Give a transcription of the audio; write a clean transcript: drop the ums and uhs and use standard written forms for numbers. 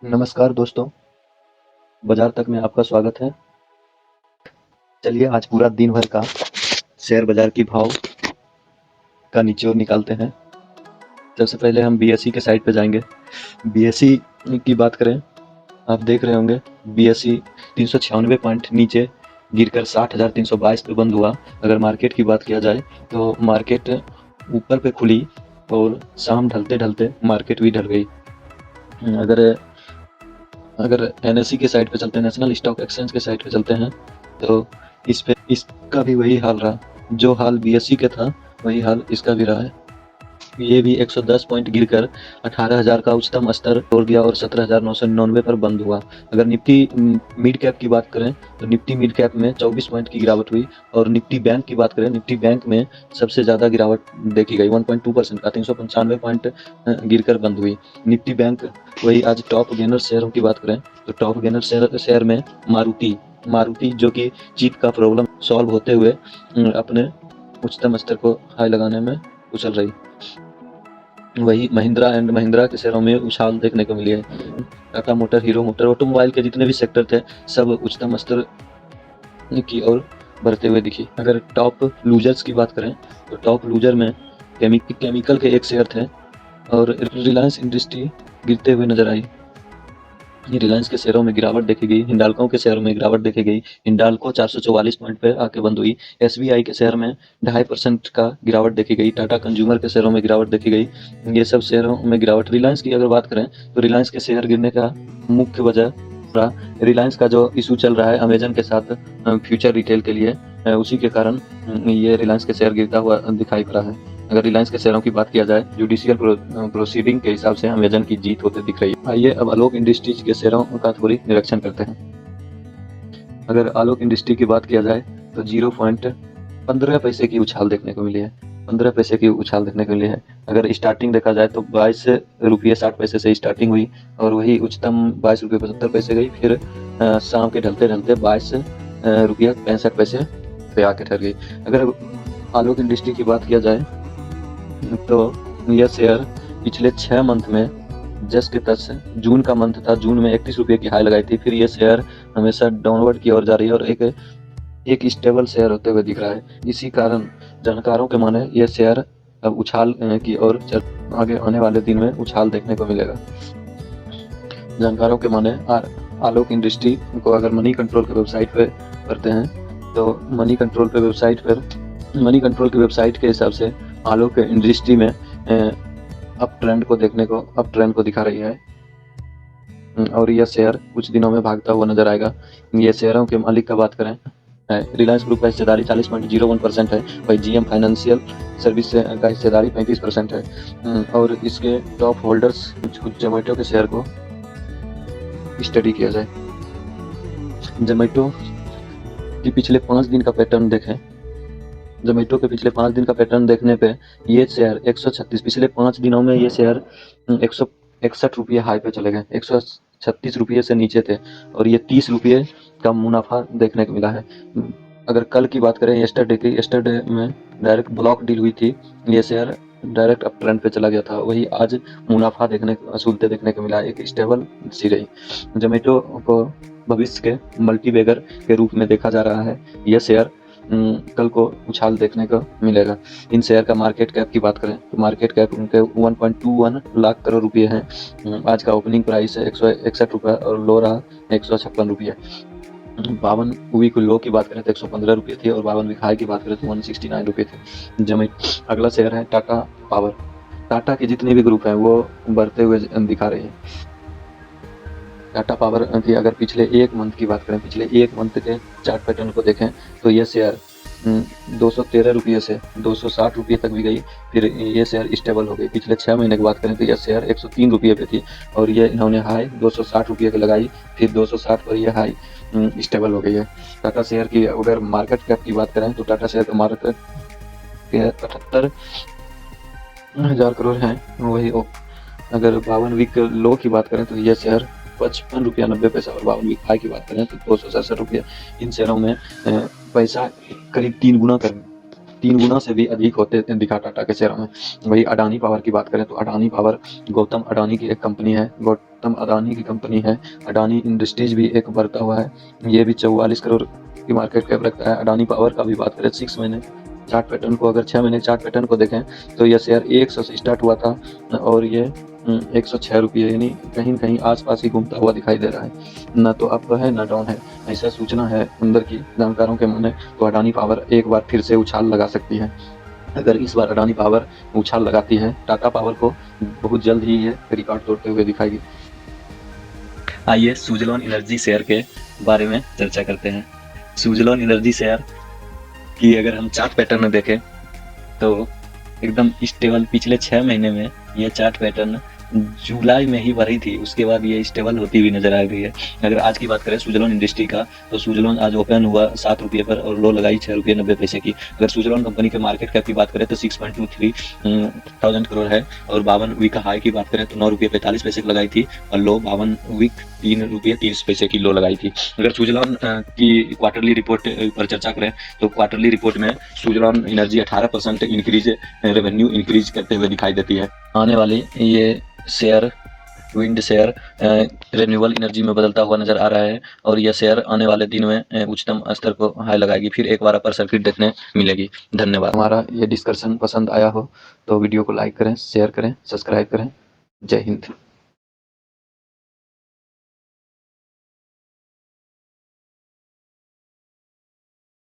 नमस्कार दोस्तों, बाजार तक में आपका स्वागत है। चलिए आज पूरा दिन भर का शेयर बाजार की भाव का निचोड़ निकालते हैं। सबसे पहले हम बीएसई के साइट पे जाएंगे। बीएसई की बात करें, आप देख रहे होंगे बीएसई 396 पॉइंट नीचे गिरकर 60,322 पे बंद हुआ। अगर मार्केट की बात किया जाए तो मार्केट ऊपर पे खुली और शाम ढलते ढलते मार्केट भी ढल गई। अगर एनएसई के साइट पे चलते हैं, नेशनल स्टॉक एक्सचेंज के साइट पे चलते हैं, तो इसका भी वही हाल रहा। जो हाल बीएसई के था वही हाल इसका भी रहा है। ये भी 110 पॉइंट गिरकर 18,000 का उच्चतम स्तर तोड़ दिया और 17,999 पर बंद हुआ। अगर निफ्टी मिड कैप की बात करें तो निफ्टी मिड कैप में 24 पॉइंट की गिरावट हुई। और निफ्टी बैंक की बात करें, निफ्टी बैंक में सबसे ज़्यादा गिरावट देखी गई, 1.2% का 395 पॉइंट गिरकर बंद हुई निफ्टी बैंक। वही आज टॉप गेनर शेयरों की बात करें तो टॉप गेनर शेयर में मारुति जो कि चिप का प्रॉब्लम सॉल्व होते हुए अपने उच्चतम स्तर को हाई लगाने में उछल रही। वही महिंद्रा एंड महिंद्रा के शेयरों में उछाल देखने को मिली है। Tata motor, hero motor, automobile के जितने भी सेक्टर थे सब उच्चतम स्तर की ओर बढ़ते हुए दिखी। अगर टॉप लूजर्स की बात करें तो टॉप लूजर में केमिकल के एक शेयर थे और रिलायंस इंडस्ट्री गिरते हुए नजर आई। ये रिलायंस के शेयरों में गिरावट देखी गई, हिंडाल्को के शेयरों में गिरावट देखी गई। हिंडाल्को 444 पॉइंट पे आके बंद हुई। एसबीआई के शेयर में 2.5% का गिरावट देखी गई। टाटा कंज्यूमर के शेयरों में गिरावट देखी गई। ये सब शेयरों में गिरावट। रिलायंस की अगर बात करें तो रिलायंस के शेयर गिरने का मुख्य वजह रिलायंस का जो इशू चल रहा है अमेजन के साथ फ्यूचर रिटेल के लिए, उसी के कारण ये रिलायंस के शेयर गिरता हुआ दिखाई पड़ा है। अगर रिलायंस के शेयरों की बात किया जाए, जुडिशियल प्रोसीडिंग के हिसाब से अमेजन की जीत होते दिख रही है। आइए अब आलोक इंडस्ट्रीज के शेयरों का थोड़ी निरीक्षण करते हैं। अगर आलोक इंडस्ट्री की बात किया जाए तो 0.15 पैसे की उछाल देखने को मिली है। 15 पैसे की उछाल देखने को मिली है। अगर स्टार्टिंग देखा जाए तो 22 रुपये 60 पैसे से स्टार्टिंग हुई और वही उच्चतम 22 रुपये 75 पैसे गई। फिर शाम के ढलते ढलते 22 रुपया 65 पैसे पे आके ठहर गई। अगर आलोक इंडस्ट्री की बात किया जाए तो यह शेयर पिछले 6 मंथ में जस्ट टच, जून का मंथ था, जून में 31 रुपये की हाई लगाई थी। फिर यह शेयर हमेशा डाउनवर्ड की ओर जा रही है और एक स्टेबल शेयर होते हुए दिख रहा है। इसी कारण जानकारों के माने यह शेयर अब उछाल की ओर आगे आने वाले दिन में उछाल देखने को मिलेगा। जानकारों के माने आलोक इंडस्ट्री को अगर मनी कंट्रोल के वेबसाइट पे करते हैं तो मनी कंट्रोल के वेबसाइट के हिसाब से आलोक इंडस्ट्री में अप ट्रेंड को दिखा रही है और यह शेयर कुछ दिनों में भागता हुआ नजर आएगा। ये शेयरों के मालिक का बात करें, रिलायंस ग्रुप का हिस्सेदारी 40.01% है। वही जीएम फाइनेंशियल सर्विस का हिस्सेदारी 35% है। और इसके टॉप होल्डर्स कुछ जोमेटो के शेयर को स्टडी किया जाए। जोमेटो की पिछले 5 दिन का पैटर्न देखें। जोमेटो के पिछले 5 दिन का पैटर्न देखने पे ये शेयर 136, पिछले 5 दिनों में ये शेयर 161 रुपये हाई पे चले गए। 136 रुपये से नीचे थे और ये 30 रुपये का मुनाफा देखने को मिला है। अगर कल की बात करें, यस्टरडे में डायरेक्ट ब्लॉक डील हुई थी, ये शेयर डायरेक्ट अप ट्रेंड पे चला गया था। वही आज मुनाफा वसूलते देखने को मिला, एक स्टेबल सी रही। जोमेटो को भविष्य के मल्टीबैगर के रूप में देखा जा रहा है। यह शेयर कल को उछाल देखने को मिलेगा। इन शेयर का मार्केट कैप की बात करें तो मार्केट कैप उनके 1.21 लाख करोड़ रुपए है। आज का ओपनिंग प्राइस है 161 रुपये और लो रहा 156 रुपये। 52 वीक लो की बात करें तो 115 रुपये थी और 52 वीक हाई की बात करें तो 169 रुपये थे। अगला शेयर है टाटा पावर। टाटा के जितने भी ग्रुप हैं वो बढ़ते हुए दिखा रहे हैं। टाटा पावर की अगर पिछले 1 मंथ की बात करें, पिछले 1 मंथ के चार्ट पैटर्न को देखें तो यह शेयर 213 रुपये से 260 रुपये तक भी गई। फिर ये शेयर स्टेबल हो गई। पिछले 6 महीने की बात करें तो यह शेयर 103 रुपये पे थी और ये इन्होंने हाई 260 रुपये की लगाई। फिर 260 पर यह हाई स्टेबल हो गई है। टाटा शेयर की अगर मार्केट कैप की बात करें तो टाटा शेयर का मार्केट 78,000 करोड़ है। वही अगर 52 वीक लो की बात करें तो यह शेयर 55 रुपया 90 पैसा और 52 वीक हाई की बात करें तो 267 रुपये। इन शेयरों में पैसा करीब 3 गुना 3 गुना से भी अधिक होते दिखा टाटा के शेयरों में। वही अडानी पावर की बात करें तो अडानी पावर गौतम अडानी की एक कंपनी है, गौतम अडानी की कंपनी है। अडानी इंडस्ट्रीज भी एक बढ़ता हुआ है, ये भी 44 करोड़ की मार्केट कैप रखता है। अडानी पावर का भी बात करें 6 महीने चार्ट पैटर्न को, अगर 6 महीने चार्ट पैटर्न को देखें तो यह शेयर 100 से स्टार्ट हुआ था और ये 106 रुपये, यानी कहीं कहीं आसपास ही घूमता हुआ दिखाई दे रहा है। ना तो अप है ना डाउन है, ऐसा सूचना है अंदर की जानकारों के मन में। तो अडानी पावर एक बार फिर से उछाल लगा सकती है। अगर इस बार अडानी पावर उछाल लगाती है, टाटा पावर को बहुत जल्द ही ये रिकॉर्ड तोड़ते हुए दिखाएगी। आइए सुजलॉन एनर्जी शेयर के बारे में चर्चा करते हैं। सुजलॉन एनर्जी शेयर की अगर हम चार्ट पैटर्न में देखें तो एकदम स्टेबल, पिछले 6 महीने में ये चार्ट पैटर्न जुलाई में ही बढ़ी थी, उसके बाद ये स्टेबल होती हुई नजर आ रही है। अगर आज की बात करें सुजलॉन इंडस्ट्री का, तो सुजलॉन आज ओपन हुआ 7 रुपये पर और लो लगाई 6 रुपये 90 पैसे की। अगर सुजलॉन कंपनी के मार्केट कैप की बात करें तो 6.23 थाउजेंड करोड़ है, और 52 वीक का हाई की बात करें तो 9 रुपये 45 पैसे की लगाई थी, और लो 52 वीक 3 रुपये 30 पैसे की लो लगाई थी। अगर सुजलॉन की क्वार्टरली रिपोर्ट पर चर्चा करें तो क्वार्टरली रिपोर्ट में Suzlon energy 18% increase revenue increase करते हुए दिखाई देती है। आने वाली ये share wind shear renewable energy में बदलता हुआ नजर आ रहा है, और यह शेयर आने वाले दिन में उच्चतम स्तर को हाई लगाएगी, फिर एक बार अपर सर्किट देखने मिलेगी। धन्यवाद। हमारा ये डिस्कशन पसंद आया हो तो वीडियो को लाइक करें, शेयर करें, सब्सक्राइब करें। जय हिंद।